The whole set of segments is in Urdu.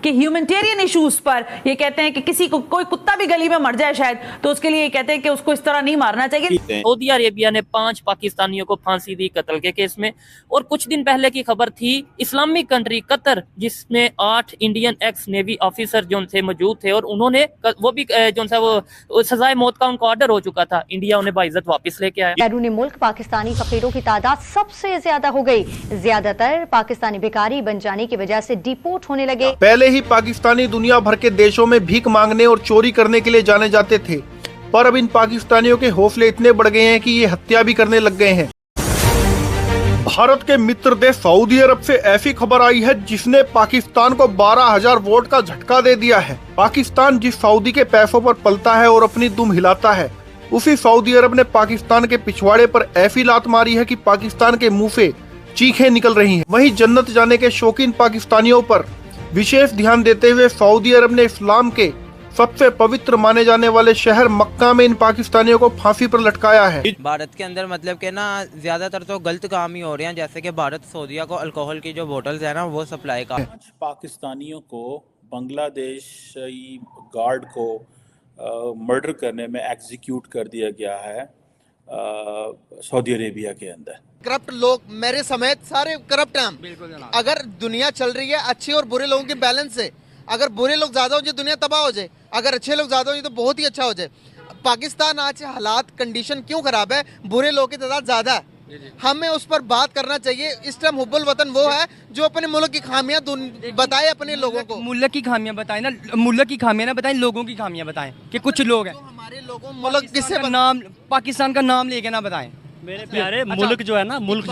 کہ ہیومنٹیرین ایشوز پر یہ کہتے ہیں کہ کسی کو کوئی کتا بھی گلی میں مر جائے شاید تو اس کے لیے یہ کہتے ہیں کہ اس کو اس طرح نہیں مارنا چاہیے. سعودی عربیہ نے 5 پاکستانیوں کو پھانسی دی قتل کے کیس میں. اور کچھ دن پہلے کی خبر تھی اسلامک کنٹری قطر جس میں 8 انڈین ایکس نیوی آفیسر جو سے موجود تھے اور انہوں نے وہ بھی جو سا وہ سزائے موت کا ان کو آرڈر ہو چکا تھا, انڈیا انہیں باعزت واپس لے کے آیا. بیرون ملک پاکستانی فقیروں کی تعداد سب سے زیادہ ہو گئی. زیادہ تر پاکستانی بھکاری بن جانے کی وجہ سے ڈیپورٹ ہونے لگے. پہلے ہی پاکستانی دنیا بھر کے دیشوں میں بھیک مانگنے اور چوری کرنے کے لیے جانے جاتے تھے, پر اب ان پاکستانیوں کے حوصلے اتنے بڑھ گئے ہیں کہ یہ ہتیا بھی کرنے لگ گئے ہیں. بھارت کے متر دیش سعودی عرب سے ایسی خبر آئی ہے جس نے پاکستان کو 12,000 ووٹ کا جھٹکا دے دیا ہے. پاکستان جس سعودی کے پیسوں پر پلتا ہے اور اپنی دم ہلاتا ہے, اسی سعودی عرب نے پاکستان کے پچھواڑے پر ایسی لات ماری ہے کہ پاکستان کے منہ سے چیخیں نکل رہی ہیں. وہیں جنت جانے کے شوقین پاکستانیوں پر وشیش دھیان دیتے ہوئے سعودی عرب نے اسلام کے سب سے پوتر مانے جانے والے شہر مکہ میں ان پاکستانیوں کو پھانسی پر لٹکایا ہے. بھارت کے اندر مطلب کہ نا زیادہ تر تو غلط کام ہی ہو رہے ہیں, جیسے کہ بھارت سعودیہ کو الکوہل کی جو بوٹلز ہیں نا وہ سپلائی کا. 5 پاکستانیوں کو بنگلہ دیشی گارڈ کو مرڈر کرنے میں ایگزیکیوٹ کر دیا گیا ہے سعودی عربیہ کے اندر. کرپٹ لوگ میرے سمیت سارے کرپٹ ہیں. اگر دنیا چل رہی ہے اچھے اور برے لوگوں کے بیلنس سے, اگر برے لوگ زیادہ ہو جائے دنیا تباہ ہو جائے, اگر اچھے لوگ زیادہ ہو جائے تو بہت ہی اچھا ہو جائے. پاکستان آج حالات کنڈیشن کیوں خراب ہے؟ برے لوگوں کی تعداد زیادہ ہے. ہمیں اس پر بات کرنا چاہیے. اس ٹائم حب الوطن وہ ہے جو اپنے ملک کی خامیاں بتائے اپنے لوگوں کو. ملک کی خامیاں بتائیں نا, ملک کی خامیاں نہ بتائیں, لوگوں کی خامیاں بتائیں کہ کچھ لوگ ہیں ہمارے لوگوں ملک کس سے نام پاکستان کا نام لے کے نہ بتائیں. میرے پیارے ملک جو ہے نا, ملک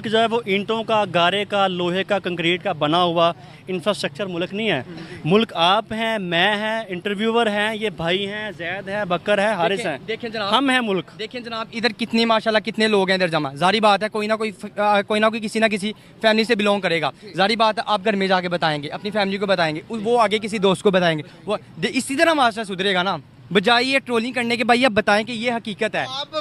جو ہے وہ اینٹوں کا, گارے کا, لوہے کا, کنکریٹ کا بنا ہوا انفراسٹرکچر ملک نہیں ہے. ملک آپ ہیں, میں ہیں, انٹرویور ہیں, یہ بھائی ہیں, زید ہے, بکر ہے, حارث ہیں. دیکھیں جناب, ہم ہیں ملک. دیکھیں جناب ادھر کتنے ماشاءاللہ کتنے لوگ ہیں ادھر جمع. ظاہری بات ہے کوئی نہ کوئی کسی نہ کسی فیملی سے بلونگ کرے گا. ظاہری بات ہے آپ گھر میں جا کے بتائیں گے, اپنی فیملی کو بتائیں گے, وہ آگے کسی دوست کو بتائیں گے. وہ اسی طرح معاشرہ سدھرے گا نا, بجائے یہ ٹرولنگ کرنے کے. بھائی آپ بتائیں کہ یہ حقیقت ہے. آپ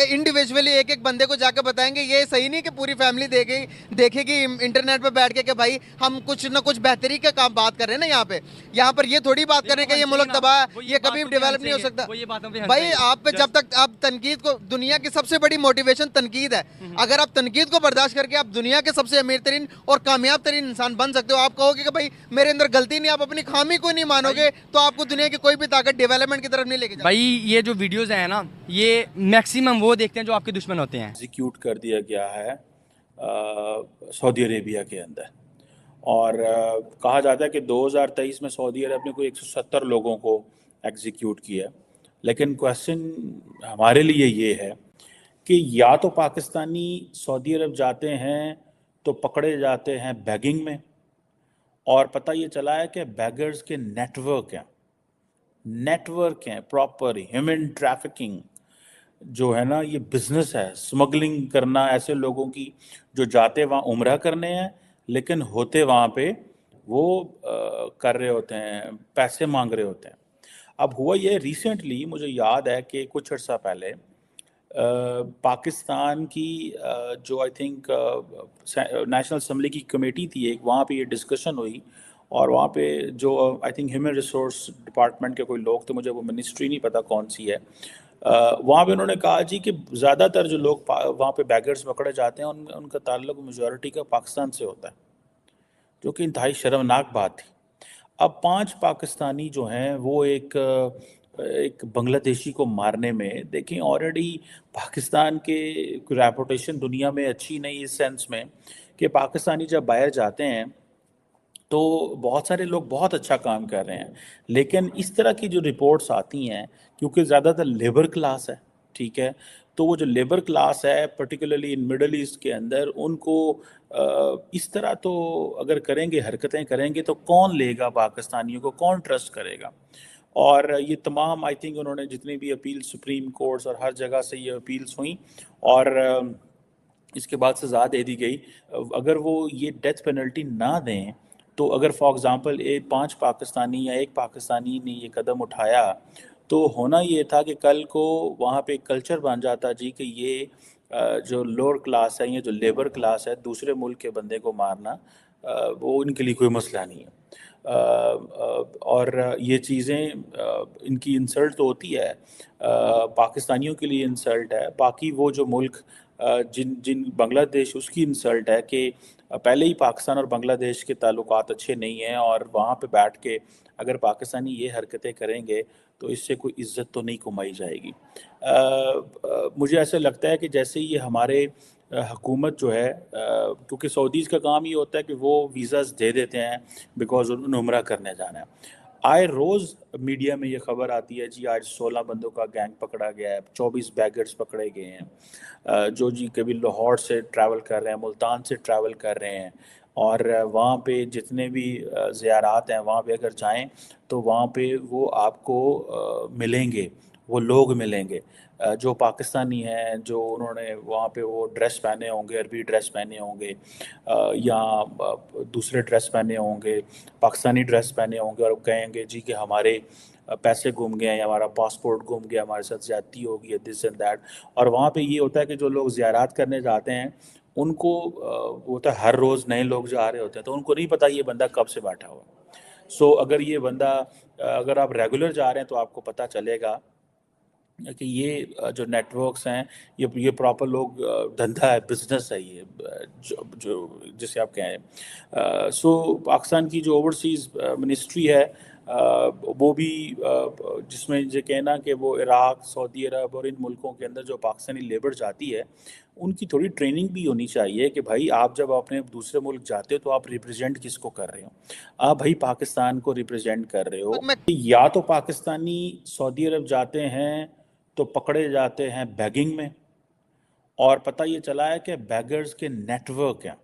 انڈیویجولی ایک بندے کو جا کے بتائیں گے, یہ صحیح نہیں کہ پوری فیملی دیکھے گی انٹرنیٹ پہ بیٹھ کے کہ بھائی ہم کچھ نہ کچھ بہتری کا کام بات کر رہے ہیں نا. یہاں پر یہ تھوڑی بات کریں کہ یہ ملک تباہ ہے, یہ کبھی ڈیولپ نہیں ہو سکتا. بھائی آپ پہ جب تک آپ تنقید کو, دنیا کی سب سے بڑی موٹیویشن تنقید ہے. اگر آپ تنقید کو برداشت کر کے آپ دنیا کے سب سے امیر ترین اور کامیاب ترین انسان بن سکتے ہو. آپ کہو گے کہ بھائی میرے اندر غلطی نہیں, آپ اپنی خامی کو نہیں مانو گے, تو آپ کو دنیا کی کوئی بھی طاقت ڈیولپمنٹ کی طرف نہیں لے کے جائے. بھائی یہ جو ویڈیوز ہیں نا, یہ میکسیمم وہ دیکھتے ہیں جو آپ کے دشمن ہوتے ہیں. ایگزیکیوٹ کر دیا گیا ہے سعودی عربیہ کے اندر, اور کہا جاتا ہے کہ 2023 میں سعودی عرب نے کوئی 170 لوگوں کو ایگزیکیوٹ کیا. لیکن کویسچن ہمارے لیے یہ ہے کہ یا تو پاکستانی سعودی عرب جاتے ہیں تو پکڑے جاتے ہیں بیگنگ میں, اور پتہ یہ چلا ہے کہ بیگرز کے نیٹ ورک ہیں پراپر. ہیومن ٹریفکنگ جو ہے نا, یہ بزنس ہے, سمگلنگ کرنا ایسے لوگوں کی جو جاتے وہاں عمرہ کرنے ہیں لیکن ہوتے وہاں پہ وہ کر رہے ہوتے ہیں, پیسے مانگ رہے ہوتے ہیں. اب ہوا یہ ریسنٹلی, مجھے یاد ہے کہ کچھ عرصہ پہلے پاکستان کی جو آئی تھنک نیشنل اسمبلی کی کمیٹی تھی ایک, وہاں پہ یہ ڈسکشن ہوئی, اور وہاں پہ جو I think human resource department کے کوئی لوگ تھے, مجھے وہ منسٹری نہیں پتہ کون سی ہے, وہاں پہ انہوں نے کہا جی کہ زیادہ تر جو لوگ وہاں پہ بیگرز پکڑے جاتے ہیں ان کا تعلق میجورٹی کا پاکستان سے ہوتا ہے, جو کہ انتہائی شرمناک بات تھی. اب 5 پاکستانی جو ہیں وہ ایک بنگلہ دیشی کو مارنے میں, دیکھیں آلریڈی پاکستان کے ریپوٹیشن دنیا میں اچھی نہیں, اس سینس میں کہ پاکستانی جب باہر جاتے ہیں تو بہت سارے لوگ بہت اچھا کام کر رہے ہیں, لیکن اس طرح کی جو رپورٹس آتی ہیں, کیونکہ زیادہ تر لیبر کلاس ہے, ٹھیک ہے, تو وہ جو لیبر کلاس ہے پرٹیکولرلی ان مڈل ایسٹ کے اندر, ان کو اس طرح تو اگر کریں گے, حرکتیں کریں گے, تو کون لے گا پاکستانیوں کو, کون ٹرسٹ کرے گا. اور یہ تمام آئی تھنک انہوں نے جتنی بھی اپیل سپریم کورٹس اور ہر جگہ سے یہ اپیلز ہوئیں, اور اس کے بعد سزا دے دی گئی. اگر وہ یہ ڈیتھ پینلٹی نہ دیں تو اگر فار ایگزامپل 5 پاکستانی یا ایک پاکستانی نے یہ قدم اٹھایا, تو ہونا یہ تھا کہ کل کو وہاں پہ ایک کلچر بن جاتا جی کہ یہ جو لوور کلاس ہے, یہ جو لیبر کلاس ہے, دوسرے ملک کے بندے کو مارنا وہ ان کے لیے کوئی مسئلہ نہیں ہے. اور یہ چیزیں ان کی انسلٹ تو ہوتی ہے، پاکستانیوں کے لیے انسلٹ ہے، باقی وہ جو ملک جن بنگلہ دیش اس کی انسلٹ ہے کہ پہلے ہی پاکستان اور بنگلہ دیش کے تعلقات اچھے نہیں ہیں، اور وہاں پہ بیٹھ کے اگر پاکستانی یہ حرکتیں کریں گے تو اس سے کوئی عزت تو نہیں کمائی جائے گی۔ مجھے ایسا لگتا ہے کہ جیسے یہ ہمارے حکومت جو ہے، کیونکہ سعودیز کا کام یہ ہوتا ہے کہ وہ ویزاز دے دیتے ہیں بیکاز انہوں نے عمرہ کرنے جانا ہے۔ آئے روز میڈیا میں یہ خبر آتی ہے جی آج 16 بندوں کا گینگ پکڑا گیا ہے، 24 بیگرز پکڑے گئے ہیں جو جی کبھی لاہور سے ٹریول کر رہے ہیں، ملتان سے ٹریول کر رہے ہیں، اور وہاں پہ جتنے بھی زیارات ہیں وہاں پہ اگر جائیں تو وہاں پہ وہ آپ کو ملیں گے، وہ لوگ ملیں گے جو پاکستانی ہیں، جو انہوں نے وہاں پہ وہ ڈریس پہنے ہوں گے، عربی ڈریس پہنے ہوں گے یا دوسرے ڈریس پہنے ہوں گے، پاکستانی ڈریس پہنے ہوں گے، اور کہیں گے جی کہ ہمارے پیسے گم گئے ہیں یا ہمارا پاسپورٹ گم گیا، ہمارے ساتھ زیادتی ہو گئی ہے، دس اینڈ دیٹ۔ اور وہاں پہ یہ ہوتا ہے کہ جو لوگ زیارات کرنے جاتے ہیں ان کو ہوتا ہے ہر روز نئے لوگ جا رہے ہوتے ہیں، تو ان کو نہیں پتہ یہ بندہ کب سے بیٹھا ہوا۔ سو اگر یہ بندہ اگر آپ ریگولر جا رہے ہیں تو آپ کو پتہ چلے گا کہ یہ جو نیٹ ورکس ہیں یہ پراپر لوگ دھندا ہے، بزنس ہے، یہ جو جسے آپ کہیں۔ سو پاکستان کی جو اوورسیز منسٹری ہے وہ بھی جس میں یہ کہنا کہ وہ عراق، سعودی عرب اور ان ملکوں کے اندر جو پاکستانی لیبر جاتی ہے ان کی تھوڑی ٹریننگ بھی ہونی چاہیے کہ بھائی آپ جب اپنے دوسرے ملک جاتے ہو تو آپ ریپرزینٹ کس کو کر رہے ہو؟ آپ بھائی پاکستان کو ریپرزینٹ کر رہے ہو۔ یا تو پاکستانی سعودی عرب جاتے ہیں تو پکڑے جاتے ہیں بیگنگ میں، اور پتہ یہ چلا ہے کہ بیگرز کے نیٹ ورک ہیں،